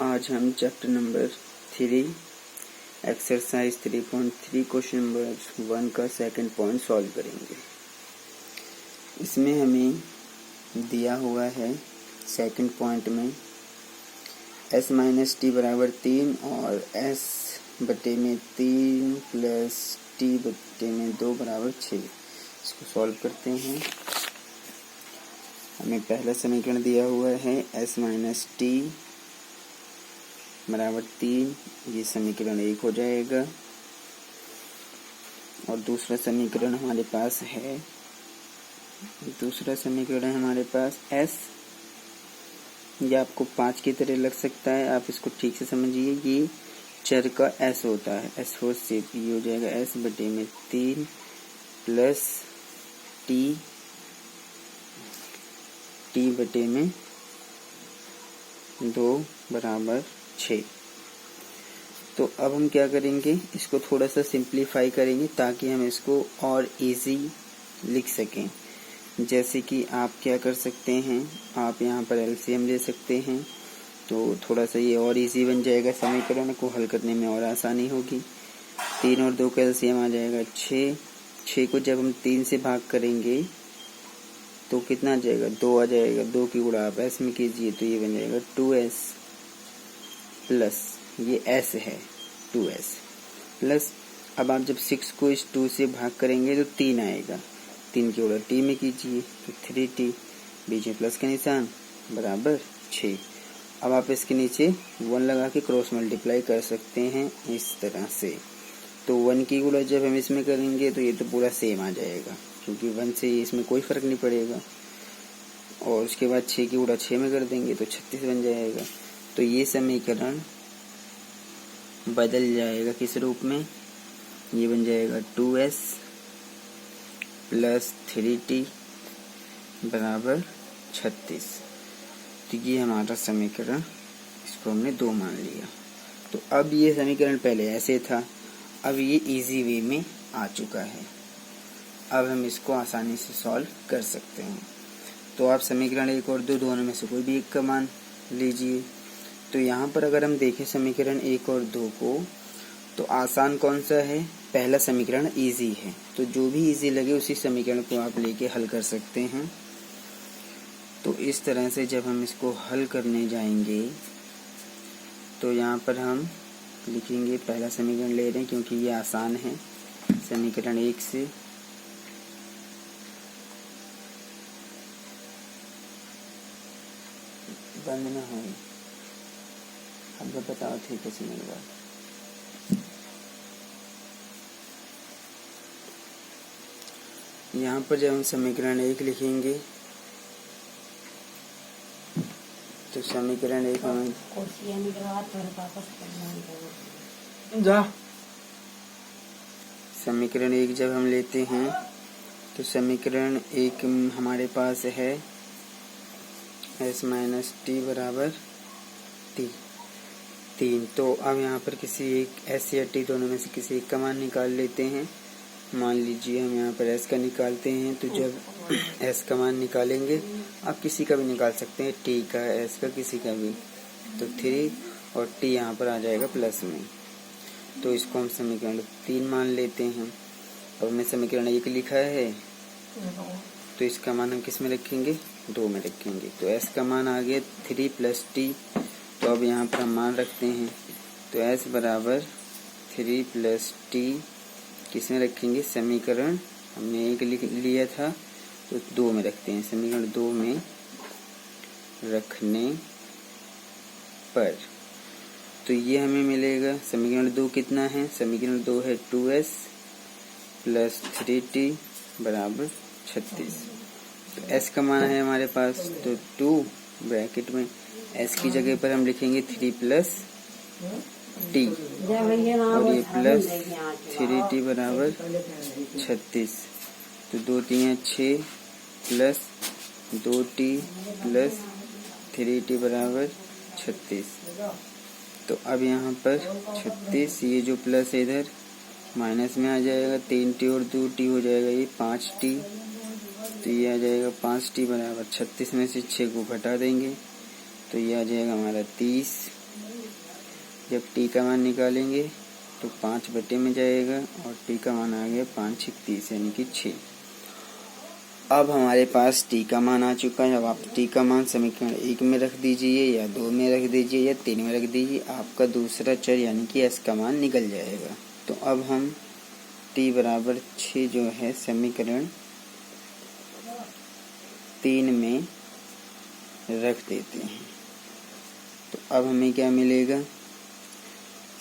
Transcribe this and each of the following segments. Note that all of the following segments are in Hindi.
आज हम chapter number 3 exercise 3.3 question number 1 का सेकंड पॉइंट सॉल्व करेंगे। इसमें हमें दिया हुआ है सेकंड पॉइंट में s माइनस टी बराबर 3 और s बटे में 3 प्लस t बटे में 2 बराबर 6। इसको सॉल्व करते हैं। हमें पहला समीकरण दिया हुआ है s माइनस टी बराबर 3, ये समीकरण 1 हो जाएगा। और दूसरा समीकरण हमारे पास s, ये आपको 5 की तरह लग सकता है, आप इसको ठीक से समझिए। ये चर का s होता है, s फोर से ये हो जाएगा s बटे में 3 प्लस t बटे में 2 बराबर 6। तो अब हम क्या करेंगे, इसको थोड़ा सा सिंप्लीफाई करेंगे ताकि हम इसको और इजी लिख सकें। जैसे कि आप क्या कर सकते हैं, आप यहाँ पर एलसीएम ले सकते हैं, तो थोड़ा सा ये और इजी बन जाएगा, समीकरण को हल करने में और आसानी होगी। 3 और 2 का एलसीएम आ जाएगा 6। 6 को जब हम 3 से भाग करेंगे तो कितना आ जाएगा, 2 आ जाएगा। 2 की गुणा आप s में कीजिए तो ये बन जाएगा 2s प्लस ये s है 2s प्लस, अब आप जब 6 को इस 2 से भाग करेंगे तो 3 आएगा। 3 की गुणा t में कीजिए तो 3t, बीच में प्लस का निशान बराबर 6। अब आप इसके नीचे 1 लगा के क्रॉस मल्टीप्लाई कर सकते हैं इस तरह से। तो 1 की गुणा जब हम इसमें करेंगे तो ये तो पूरा सेम आ जाएगा, क्योंकि 1 से इसमें कोई फर्क नहीं पड़ेगा। और उसके बाद 6 की गुणा 6 में कर देंगे तो 36 बन जाएगा। तो ये समीकरण बदल जाएगा किस रूप में, ये बन जाएगा 2s प्लस 3t बराबर 36। तो ये हमारा समीकरण, इसको हमने 2 मान लिया। तो अब ये समीकरण पहले ऐसे था, अब ये इजी वे में आ चुका है। अब हम इसको आसानी से सॉल्व कर सकते हैं। तो आप समीकरण 1 और 2 दोनों में से कोई भी एक का मान लीजिए। तो यहाँ पर अगर हम देखें समीकरण 1 और 2 को, तो आसान कौन सा है, पहला समीकरण इजी है। तो जो भी इजी लगे उसी समीकरण को आप लेके हल कर सकते हैं। तो इस तरह से जब हम इसको हल करने जाएंगे तो यहाँ पर हम लिखेंगे, पहला समीकरण ले रहे हैं क्योंकि ये आसान है। समीकरण 1 से बंद ना हो, अब बताओ ठीक है सुनेगा। यहाँ पर जब हम समीकरण 1 लिखेंगे तो समीकरण 1 हमें समीकरण 1 जब हम लेते हैं तो समीकरण 1 हमारे पास है s माइनस टी बराबर 3। तो अब यहाँ पर किसी एक s या t दोनों में से किसी एक का मान निकाल लेते हैं। मान लीजिए हम यहाँ पर s का निकालते हैं, तो जब s का मान निकालेंगे, आप किसी का भी निकाल सकते हैं, t का, s का, किसी का भी, तो 3 और t यहाँ पर आ जाएगा प्लस में। तो इसको हम समीकरण 3 मान लेते हैं। अब हमने समीकरण 1 लिखा है तो इसका मान हम किस में रखेंगे, 2 में रखेंगे। तो s का मान आ गया 3 प्लस t। तो अब यहाँ पर हम मान रखते हैं, तो s बराबर 3 प्लस t किस में रखेंगे, समीकरण हमने 1 लिया था तो 2 में रखते हैं। समीकरण 2 में रखने पर तो ये हमें मिलेगा, समीकरण 2 कितना है, समीकरण 2 है 2s प्लस 3t बराबर 36। तो s का मान है हमारे पास, तो 2 ब्रैकेट में s की जगह पर हम लिखेंगे 3 प्लस t और ये प्लस 3t बराबर 36। तो 2 3 6 प्लस 2t प्लस 3t बराबर 36। तो अब यहाँ पर 36, ये जो प्लस है इधर माइनस में आ जाएगा, 3t और 2t हो जाएगा ये 5t। तो ये आ जाएगा 5t बराबर 36 में से 6 को घटा देंगे तो ये आ जाएगा हमारा 30। जब टी का मान निकालेंगे तो 5 बटे में जाएगा और टी का मान आ गया 5 6 30 यानी कि 6। अब हमारे पास टी का मान आ चुका है। अब आप टी का मान समीकरण 1 में रख दीजिए या 2 में रख दीजिए या 3 में रख दीजिए, आपका दूसरा चर यानी कि एस का मान निकल जाएगा। तो अब हम टी बराबर 6 जो है समीकरण 3 में रख देते हैं। तो अब हमें क्या मिलेगा,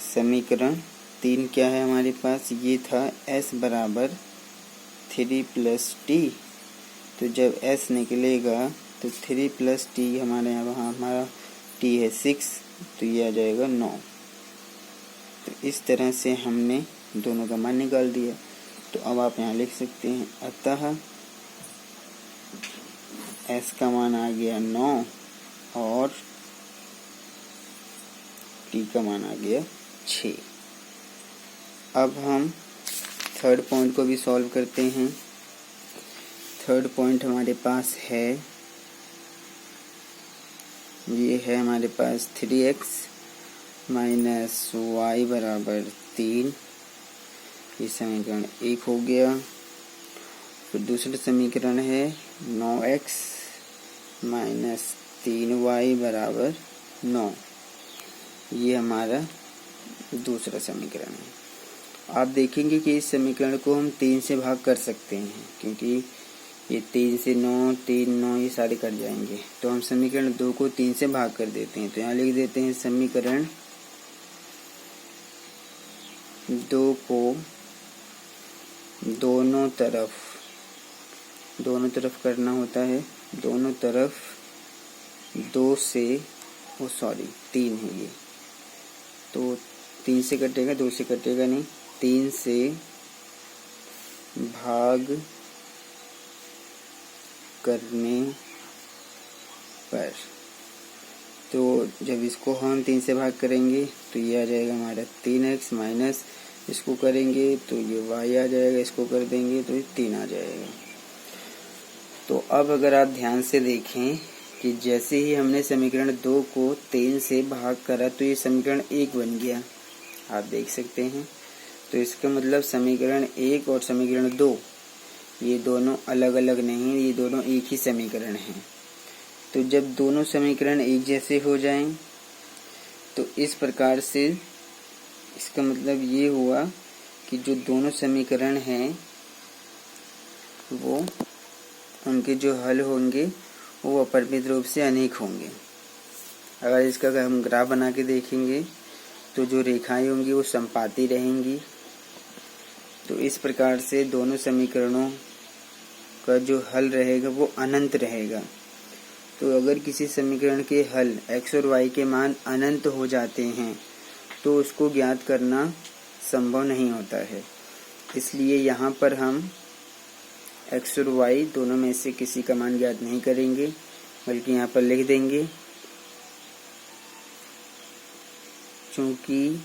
समीकरण 3 क्या है हमारे पास, ये था s बराबर 3 प्लस टी। तो जब s निकलेगा तो 3 प्लस टी हमारे यहाँ हमारा t है 6, तो ये आ जाएगा 9। तो इस तरह से हमने दोनों का मान निकाल दिया। तो अब आप यहाँ लिख सकते हैं, अतः s का मान आ गया 9 और t का मान आ गया 6। अब हम थर्ड पॉइंट को भी सॉल्व करते हैं। थर्ड पॉइंट हमारे पास है, ये है हमारे पास 3x माइनस वाई बराबर 3। ये समीकरण 1 हो गया। फिर दूसरा समीकरण है 9x माइनस 3y बराबर 9। ये हमारा दूसरा समीकरण है। आप देखेंगे कि इस समीकरण को हम 3 से भाग कर सकते हैं, क्योंकि ये 3 से 9 3 9 ये सारे कट जाएंगे। तो हम समीकरण 2 को 3 से भाग कर देते हैं। तो यहाँ लिख देते हैं समीकरण 2 को दोनों तरफ करना होता है, दोनों तरफ 2 से 3 है ये, तो 3 से कटेगा, 2 से कटेगा नहीं, 3 से भाग करने पर। तो जब इसको हम 3 से भाग करेंगे तो ये आ जाएगा हमारा 3x माइनस, इसको करेंगे तो ये y आ जाएगा, इसको कर देंगे तो ये 3 आ जाएगा। तो अब अगर आप ध्यान से देखें कि जैसे ही हमने समीकरण 2 को 3 से भाग करा तो ये समीकरण 1 बन गया, आप देख सकते हैं। तो इसका मतलब समीकरण 1 और समीकरण 2 ये दोनों अलग अलग नहीं, ये दोनों एक ही समीकरण हैं। तो जब दोनों समीकरण एक जैसे हो जाएं तो इस प्रकार से इसका मतलब ये हुआ कि जो दोनों समीकरण हैं वो उनके जो हल होंगे वो अपरिमित रूप से अनेक होंगे। अगर इसका हम ग्राफ बना के देखेंगे तो जो रेखाएं होंगी वो संपाती रहेंगी। तो इस प्रकार से दोनों समीकरणों का जो हल रहेगा वो अनंत रहेगा। तो अगर किसी समीकरण के हल x और y के मान अनंत हो जाते हैं तो उसको ज्ञात करना संभव नहीं होता है। इसलिए यहाँ पर हम x और y दोनों में से किसी का मान ज्ञात नहीं करेंगे, बल्कि यहाँ पर लिख देंगे चूंकि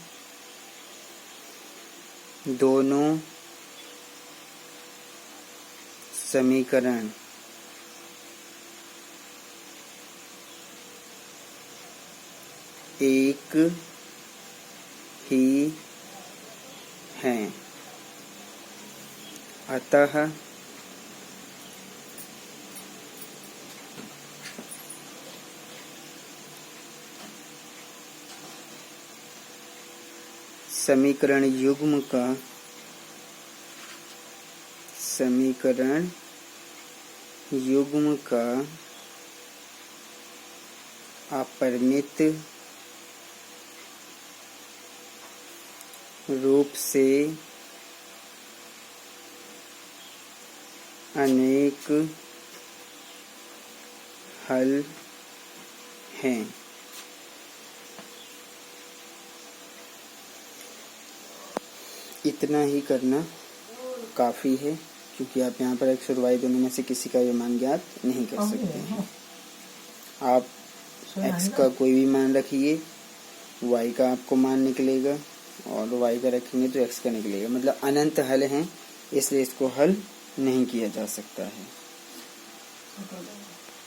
दोनों समीकरण एक ही हैं, अतः समीकरण युग्म का अपरिमित रूप से अनेक हल हैं। इतना ही करना काफ़ी है, क्योंकि आप यहाँ पर x और y दोनों में से किसी का भी मान ज्ञात नहीं कर सकते हैं। आप x का कोई भी मान रखिए, y का आपको मान निकलेगा, और y का रखेंगे तो x का निकलेगा। मतलब अनंत हल हैं, इसलिए इसको हल नहीं किया जा सकता है।